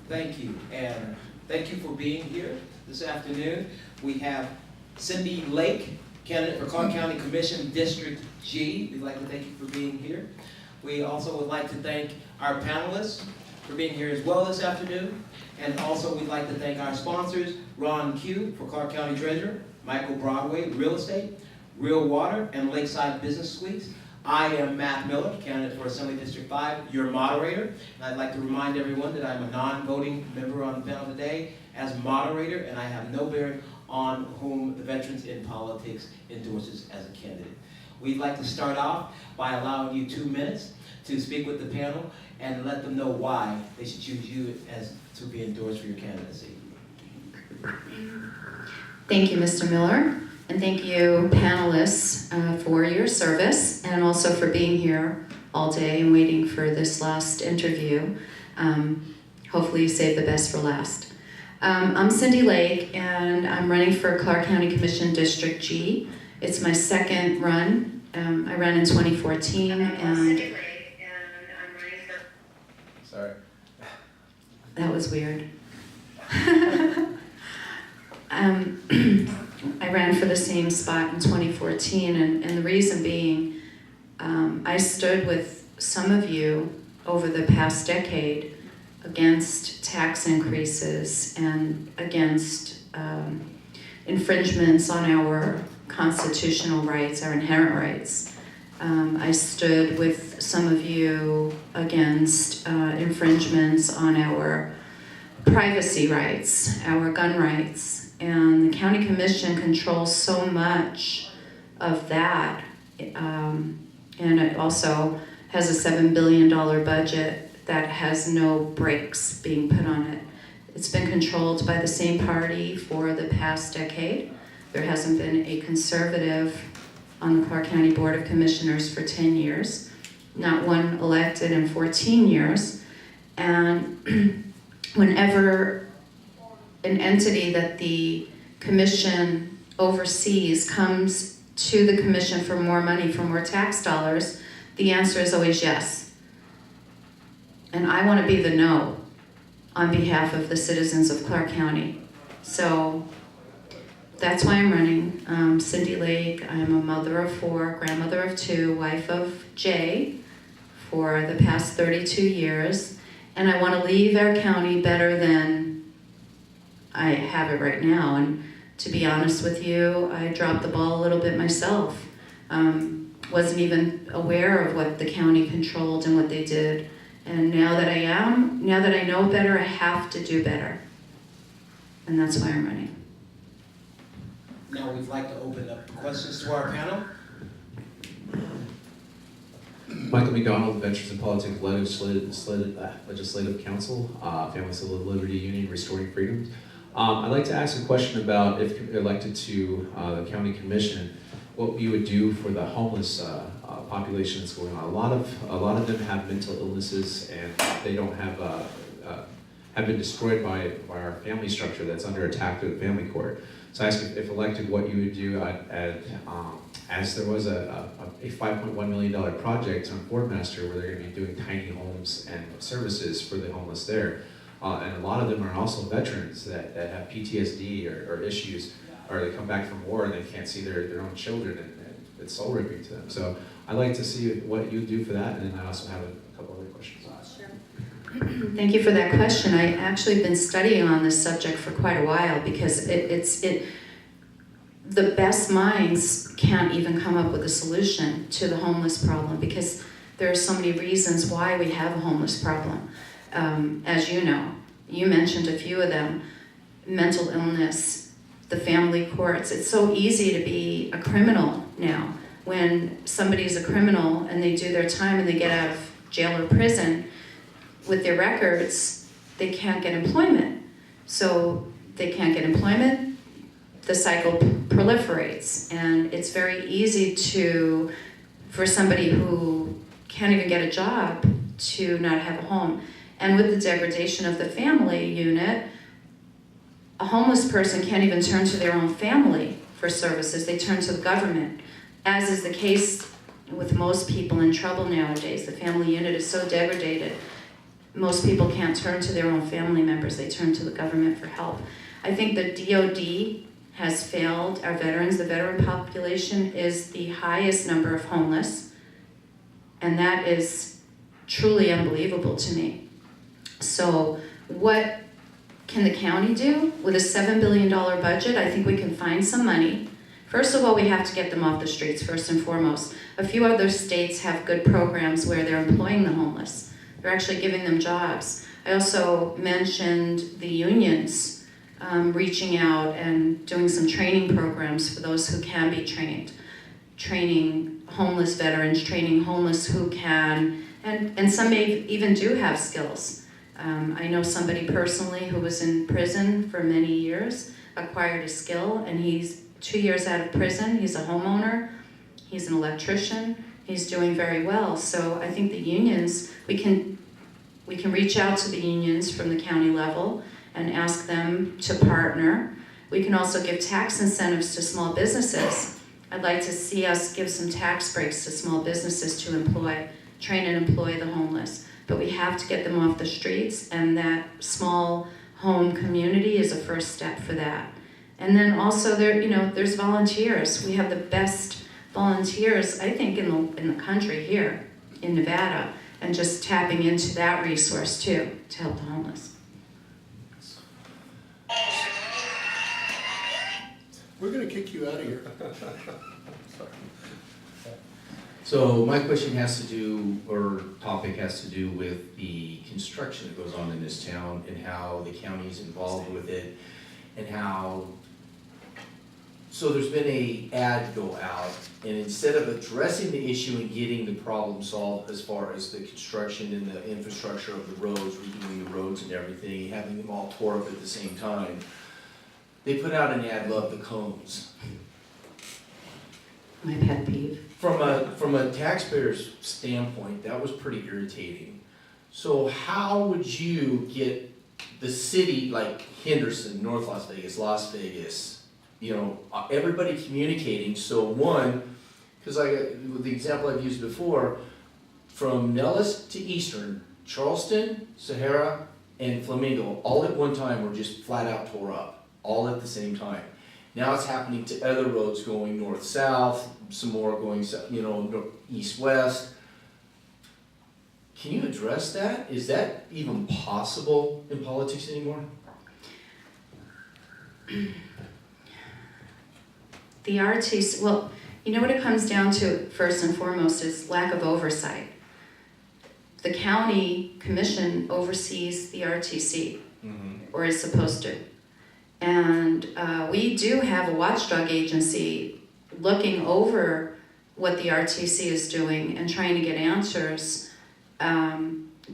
Thank you, and thank you for being here this afternoon. We have Cindy Lake, candidate for Clark County Commission District G. We'd like to thank you for being here. We also would like to thank our panelists for being here as well this afternoon. And also we'd like to thank our sponsors, Ron Q for Clark County Treasurer, Michael Broadway Real Estate, Real Water, and Lakeside Business Suites. I am Matt Miller, candidate for Assembly District 5, your moderator. And I'd like to remind everyone that I'm a non-voting member on the panel today as moderator, and I have no bearing on whom the Veterans in Politics endorses as a candidate. We'd like to start off by allowing you 2 minutes to speak with the panel and let them know why they should choose you as to be endorsed for your candidacy. Thank you, Mr. Miller, and thank you, panelists, for your service and also for being here all day and waiting for this last interview. Hopefully you saved the best for last. I'm Cindy Lake, and I'm running for Clark County Commission District G. It's my second run. I ran in 2014, and Cindy Lake, and I'm running for... Sorry. That was weird. I ran for the same spot in 2014, and the reason being, I stood with some of you over the past decade against tax increases and against infringements on our constitutional rights, our inherent rights. I stood with some of you against infringements on our privacy rights, our gun rights, and the county commission controls so much of that, and it also has a $7 billion budget that has no brakes being put on it. It's been controlled by the same party for the past decade. There hasn't been a conservative on the Clark County Board of Commissioners for 10 years, not one elected in 14 years, and whenever an entity that the commission oversees comes to the commission for more money, for more tax dollars, the answer is always yes. And I want to be the no on behalf of the citizens of Clark County. So that's why I'm running. Cindy Lake, I'm a mother of 4, grandmother of 2, wife of Jay for the past 32 years. And I want to leave our county better than I have it right now. And to be honest with you, I dropped the ball a little bit myself. Wasn't even aware of what the county controlled and what they did. And now that I know better, I have to do better. And that's why I'm running. Now we'd like to open up questions to our panel. Michael McDonald, Veterans in Politics Legislative Council, Family Civil Liberty Union, Restoring Freedoms. I'd like to ask a question about if elected to the county commission, what you would do for the homeless population that's going on. A lot of them have mental illnesses, and they don't have been destroyed by our family structure that's under attack through the family court. So I asked if elected, what you would do as there was a $5.1 million project on Fort Master where they're going to be doing tiny homes and services for the homeless there. And a lot of them are also veterans that have PTSD or issues, or they come back from war and they can't see their own children, and it's soul ripping to them. So I'd like to see what you do for that, and then I also have a couple other questions. Thank you for that question. I actually been studying on this subject for quite a while because the best minds can't even come up with a solution to the homeless problem because there are so many reasons why we have a homeless problem. As you know, you mentioned a few of them: mental illness, the family courts. It's so easy to be a criminal now. When somebody's a criminal and they do their time and they get out of jail or prison, with their records, they can't get employment. So they can't get employment, the cycle proliferates, and it's very easy for somebody who can't even get a job to not have a home. And with the degradation of the family unit, a homeless person can't even turn to their own family for services. They turn to the government, as is the case with most people in trouble nowadays. The family unit is so degraded. most people can't turn to their own family members, they turn to the government for help. I think the DOD has failed our veterans. The veteran population is the highest number of homeless, and that is truly unbelievable to me. So what can the county do? With a $7 billion budget, I think we can find some money. First of all, we have to get them off the streets, first and foremost. A few other states have good programs where they're employing the homeless. They're actually giving them jobs. I also mentioned the unions reaching out and doing some training programs for those who can be trained. Training homeless veterans, training homeless who can, and some may even do have skills. I know somebody personally who was in prison for many years, acquired a skill, and he's 2 years out of prison. He's a homeowner, he's an electrician, he's doing very well. So I think the unions, we can reach out to the unions from the county level and ask them to partner. We can also give tax incentives to small businesses. I'd like to see us give some tax breaks to small businesses to train and employ the homeless. But we have to get them off the streets, and that small home community is a first step for that. And then also there's volunteers. We have the best volunteers, I think, in the country here in Nevada, and just tapping into that resource too to help the homeless. We're gonna kick you out of here. So my question has to do, or topic has to do with the construction that goes on in this town and how the county is involved with it and how, so there's been a ad go out, and instead of addressing the issue and getting the problem solved as far as the construction and the infrastructure of the roads, redoing the roads and everything, having them all tore up at the same time, they put out an ad, love the cones. My pet peeve. From a taxpayer's standpoint, that was pretty irritating. So how would you get the city like Henderson, North Las Vegas, everybody communicating? So one, because the example I've used before, from Nellis to Eastern, Charleston, Sahara, and Flamingo, all at one time were just flat out tore up, all at the same time. Now it's happening to other roads going north-south, some more going east-west. Can you address that? Is that even possible in politics anymore? The RTC, well, you know what it comes down to first and foremost is lack of oversight. The county commission oversees the RTC, or is supposed to. And we do have a watchdog agency looking over what the RTC is doing and trying to get answers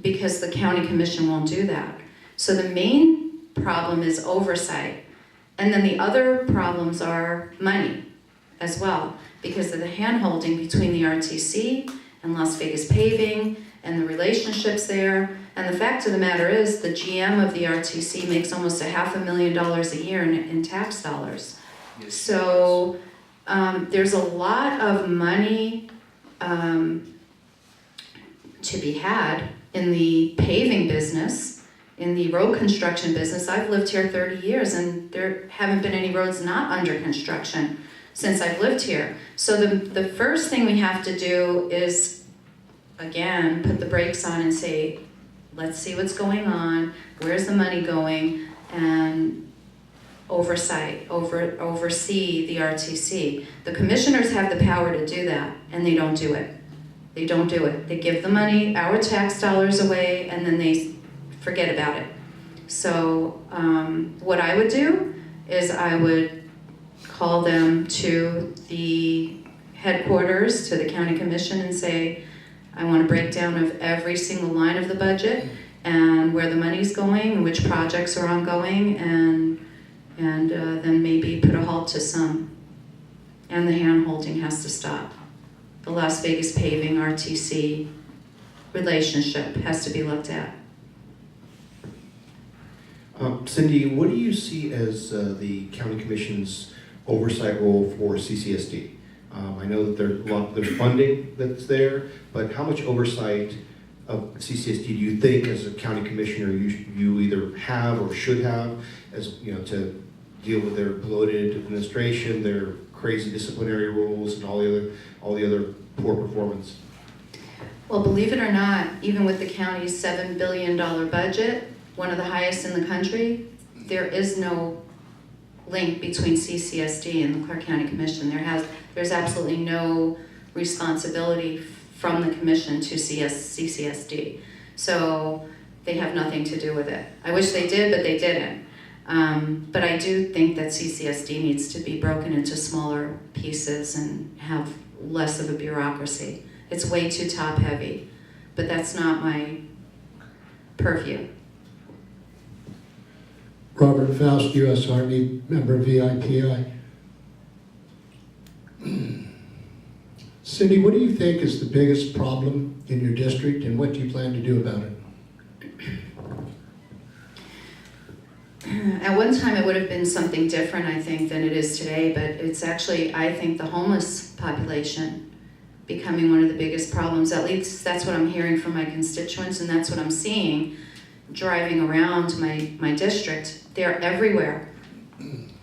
because the county commission won't do that. So the main problem is oversight. And then the other problems are money as well, because of the hand-holding between the RTC and Las Vegas Paving and the relationships there. And the fact of the matter is, the GM of the RTC makes almost $500,000 a year in tax dollars. Yes. So there's a lot of money to be had in the paving business, in the road construction business. I've lived here 30 years, and there haven't been any roads not under construction since I've lived here. So the first thing we have to do is, again, put the brakes on and say, let's see what's going on, where's the money going, and oversee the RTC. The commissioners have the power to do that, and they don't do it. They don't do it. They give the money, our tax dollars away, and then they forget about it. So what I would do is I would call them to the headquarters, to the county commission, and say, I want a breakdown of every single line of the budget and where the money's going and which projects are ongoing, and then maybe put a halt to some. And the hand-holding has to stop. The Las Vegas Paving RTC relationship has to be looked at. Cindy, what do you see as the county commission's oversight role for CCSD? I know that there's funding that's there, but how much oversight of CCSD do you think, as a county commissioner, you either have or should have, as you know, to deal with their bloated administration, their crazy disciplinary rules, and all the other poor performance? Well, believe it or not, even with the county's $7 billion budget, one of the highest in the country, there is no link between CCSD and the Clark County Commission. There's absolutely no responsibility from the commission to CCSD. So they have nothing to do with it. I wish they did, but they didn't. But I do think that CCSD needs to be broken into smaller pieces and have less of a bureaucracy. It's way too top heavy, but that's not my purview. Robert Foust, U.S. Army, member VIPI. Cindy, what do you think is the biggest problem in your district, and what do you plan to do about it? At one time, it would have been something different, I think, than it is today, but it's actually, I think, the homeless population becoming one of the biggest problems. At least that's what I'm hearing from my constituents, and that's what I'm seeing driving around my district. They're everywhere.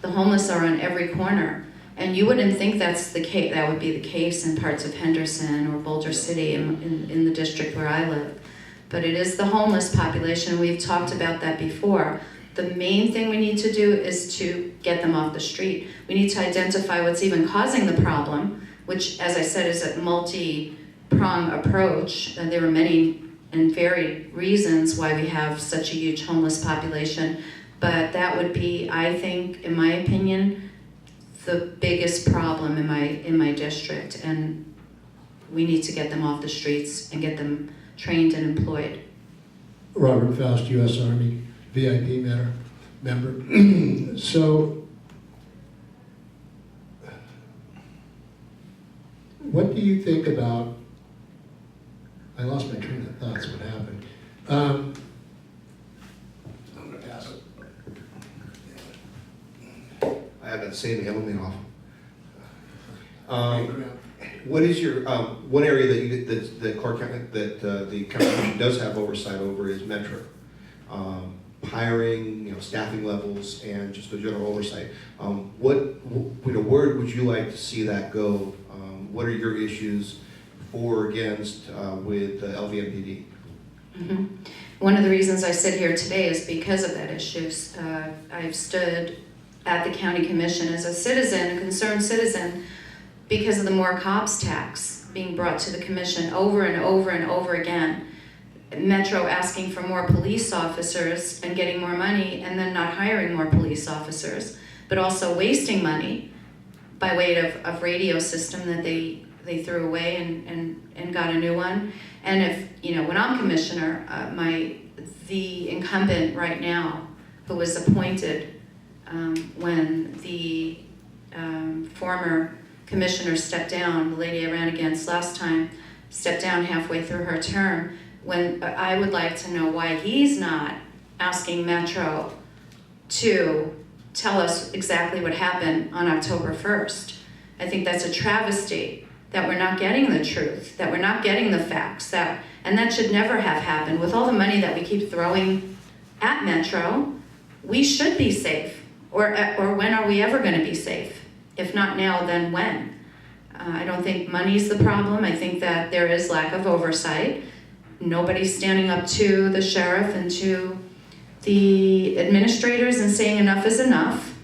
The homeless are on every corner. And you wouldn't think that's the case, that would be the case in parts of Henderson or Boulder City in the district where I live. But it is the homeless population. We've talked about that before. The main thing we need to do is to get them off the street. We need to identify what's even causing the problem, which, as I said, is a multi-pronged approach. There are many and varied reasons why we have such a huge homeless population. But that would be, I think, in my opinion, the biggest problem in my district, and we need to get them off the streets and get them trained and employed. Robert Foust, U.S. Army, VIP member. So, what do you think about, I lost my train of thoughts, what happened? I'm going to pass it. I have that same element off. What is your one area that Clark County that the county commission does have oversight over is Metro, hiring, staffing levels, and just the general oversight. Where would you like to see that go? What are your issues for or against with LVMPD? Mm-hmm. One of the reasons I sit here today is because of that issue. I've stood at the county commission as a citizen, a concerned citizen, because of the more cops tax being brought to the commission over and over and over again. Metro asking for more police officers and getting more money, and then not hiring more police officers, but also wasting money by way of radio system that they threw away and got a new one. And if, when I'm commissioner, the incumbent right now, who was appointed when the former commissioner stepped down, the lady I ran against last time, stepped down halfway through her term, when I would like to know why he's not asking Metro to tell us exactly what happened on October 1st. I think that's a travesty that we're not getting the truth, that we're not getting the facts, and that should never have happened. With all the money that we keep throwing at Metro, we should be safe. Or when are we ever going to be safe? If not now, then when? I don't think money's the problem. I think that there is lack of oversight. Nobody's standing up to the sheriff and to the administrators and saying enough is enough.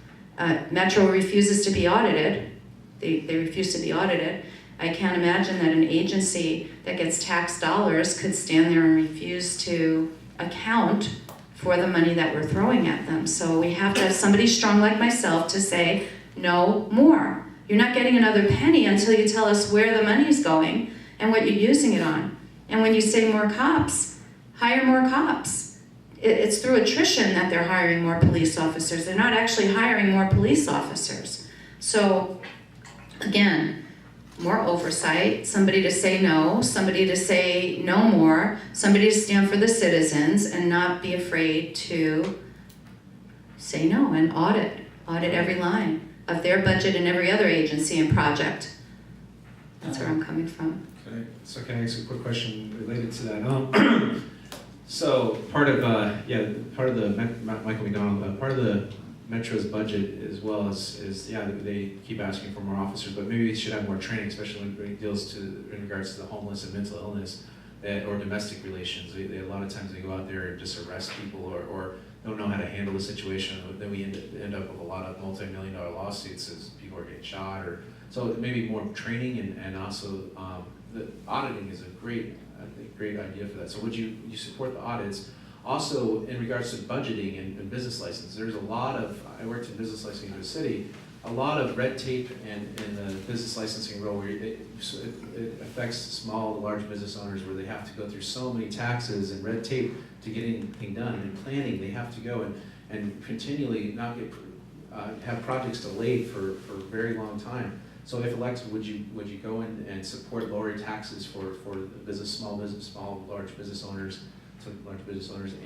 Metro refuses to be audited. They refuse to be audited. I can't imagine that an agency that gets tax dollars could stand there and refuse to account for the money that we're throwing at them. So we have to have somebody strong like myself to say, no more. You're not getting another penny until you tell us where the money's going and what you're using it on. And when you say more cops, hire more cops. It's through attrition that they're hiring more police officers. They're not actually hiring more police officers. So again, more oversight, somebody to say no, somebody to say no more, somebody to stand for the citizens and not be afraid to say no and audit every line of their budget and every other agency and project. That's where I'm coming from. So can I ask a quick question related to that? So part of the Michael McDonald, part of the Metro's budget as well is they keep asking for more officers, but maybe we should have more training, especially when it deals to in regards to the homeless and mental illness or domestic relations. They a lot of times they go out there and just arrest people or don't know how to handle the situation. Then we end up with a lot of multi-million-dollar lawsuits as people are getting shot or so. Maybe more training and also the auditing is a great idea for that. So would you support the audits? Also, in regards to budgeting and business license, there's a lot of, I worked in business licensing in the city, a lot of red tape in the business licensing role where it affects small to large business owners where they have to go through so many taxes and red tape to get anything done. And in planning, they have to go and continually not get, have projects delayed for a very long time. So if elected, would you go in and support lowering taxes for the small, large business owners,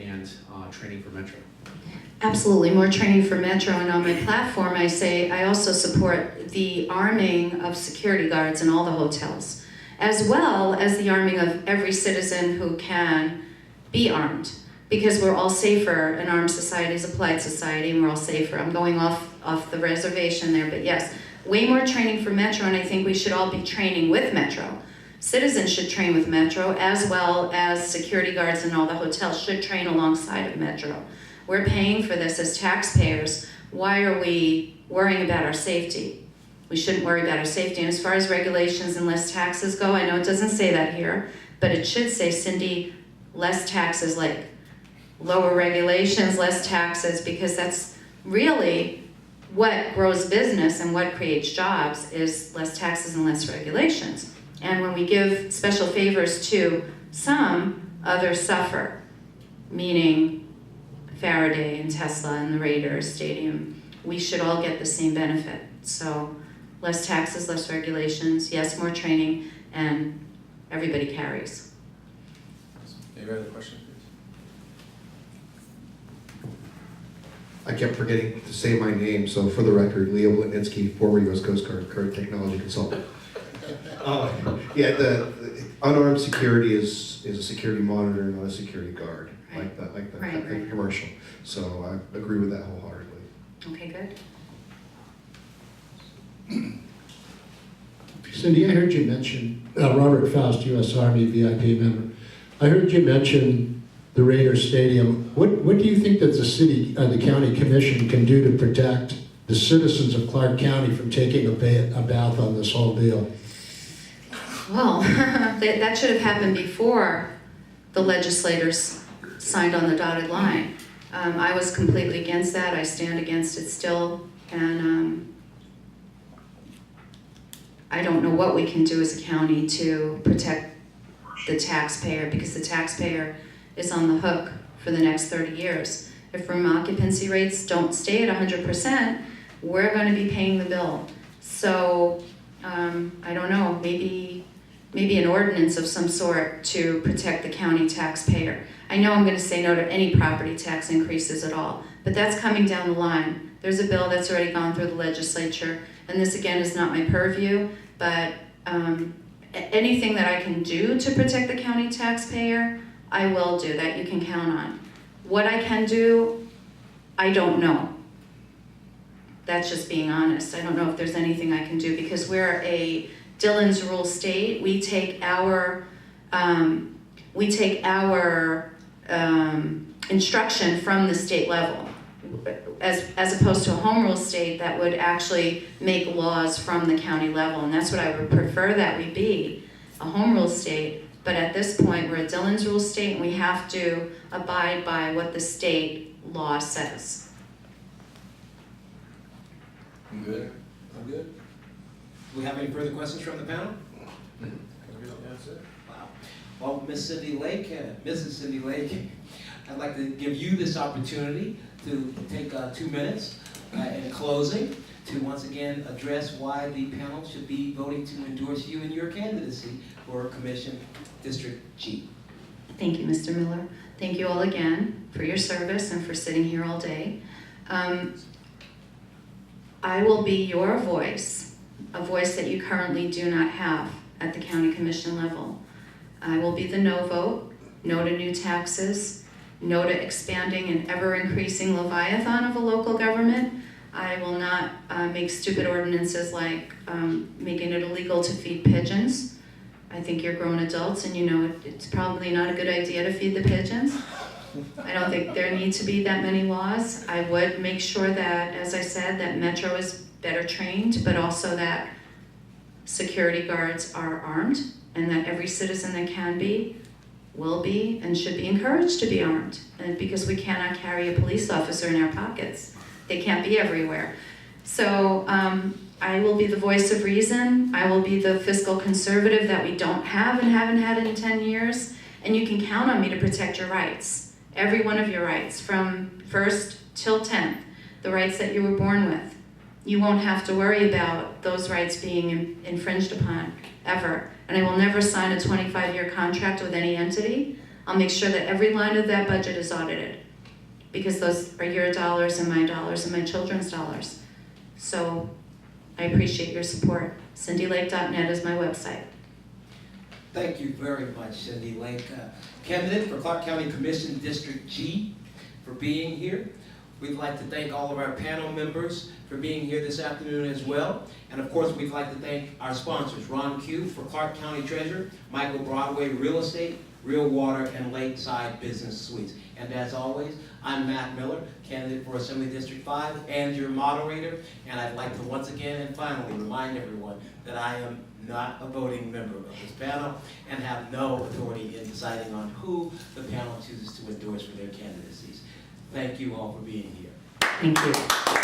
and training for Metro? Absolutely, more training for Metro, and on my platform I say I also support the arming of security guards in all the hotels, as well as the arming of every citizen who can be armed, because we're all safer. An armed society is a polite society, and we're all safer. I'm going off the reservation there, but yes, way more training for Metro, and I think we should all be training with Metro. Citizens should train with Metro, as well as security guards in all the hotels should train alongside of Metro. We're paying for this as taxpayers. Why are we worrying about our safety? We shouldn't worry about our safety. And as far as regulations and less taxes go, I know it doesn't say that here, but it should say, Cindy, less taxes, like lower regulations, less taxes, because that's really what grows business and what creates jobs is less taxes and less regulations. And when we give special favors to some, others suffer, meaning Faraday and Tesla and the Raiders Stadium. We should all get the same benefit. So less taxes, less regulations, yes, more training, and everybody carries. Any other questions, please? I kept forgetting to say my name, so for the record, Leo Bletnitsky, former U.S. Coast Guard, current technology consultant. The unarmed security is a security monitor, not a security guard, Right. like the Right. commercial. So I agree with that wholeheartedly. Okay, good. Cindy, I heard you mention, Robert Foust, U.S. Army VIP member. I heard you mention the Raiders Stadium. What do you think that the county commission can do to protect the citizens of Clark County from taking a bath on this whole deal? Well, that should have happened before the legislators signed on the dotted line. I was completely against that. I stand against it still. And I don't know what we can do as a county to protect the taxpayer, because the taxpayer is on the hook for the next 30 years. If room occupancy rates don't stay at 100%, we're going to be paying the bill. So I don't know, maybe an ordinance of some sort to protect the county taxpayer. I know I'm going to say no to any property tax increases at all, but that's coming down the line. There's a bill that's already gone through the legislature, and this again is not my purview, but anything that I can do to protect the county taxpayer, I will do. That you can count on. What I can do, I don't know. That's just being honest. I don't know if there's anything I can do, because we're a Dillon's Rule state. We take our instruction from the state level, as opposed to a home rule state that would actually make laws from the county level. And that's what I would prefer that we be, a home rule state. But at this point, we're a Dillon's Rule state, and we have to abide by what the state law says. I'm good. I'm good. Do we have any further questions from the panel? That's it. Wow. Well, Ms. Cindy Lake, Mrs. Cindy Lake, I'd like to give you this opportunity to take 2 minutes in closing to once again address why the panel should be voting to endorse you in your candidacy for Commission District G. Thank you, Mr. Miller. Thank you all again for your service and for sitting here all day. I will be your voice, a voice that you currently do not have at the county commission level. I will be the no vote, no to new taxes, no to expanding an ever-increasing leviathan of a local government. I will not make stupid ordinances like making it illegal to feed pigeons. I think you're grown adults and you know it's probably not a good idea to feed the pigeons. I don't think there need to be that many laws. I would make sure that, as I said, that Metro is better trained, but also that security guards are armed and that every citizen that can be, will be, and should be encouraged to be armed. And because we cannot carry a police officer in our pockets. They can't be everywhere. So I will be the voice of reason. I will be the fiscal conservative that we don't have and haven't had in 10 years. And you can count on me to protect your rights. Every one of your rights, from 1st till 10th, the rights that you were born with. You won't have to worry about those rights being infringed upon, ever. And I will never sign a 25-year contract with any entity. I'll make sure that every line of that budget is audited, because those are your dollars and my children's dollars. So I appreciate your support. CindyLake.net is my website. Thank you very much, Cindy Lake, candidate for Clark County Commission District G, for being here. We'd like to thank all of our panel members for being here this afternoon as well. And of course, we'd like to thank our sponsors, Ron Q for Clark County Treasurer, Michael Broadway Real Estate, Real Water, and Lakeside Business Suites. And as always, I'm Matt Miller, candidate for Assembly District 5 and your moderator. And I'd like to once again and finally remind everyone that I am not a voting member of this panel and have no authority in deciding on who the panel chooses to endorse for their candidacies. Thank you all for being here. Thank you.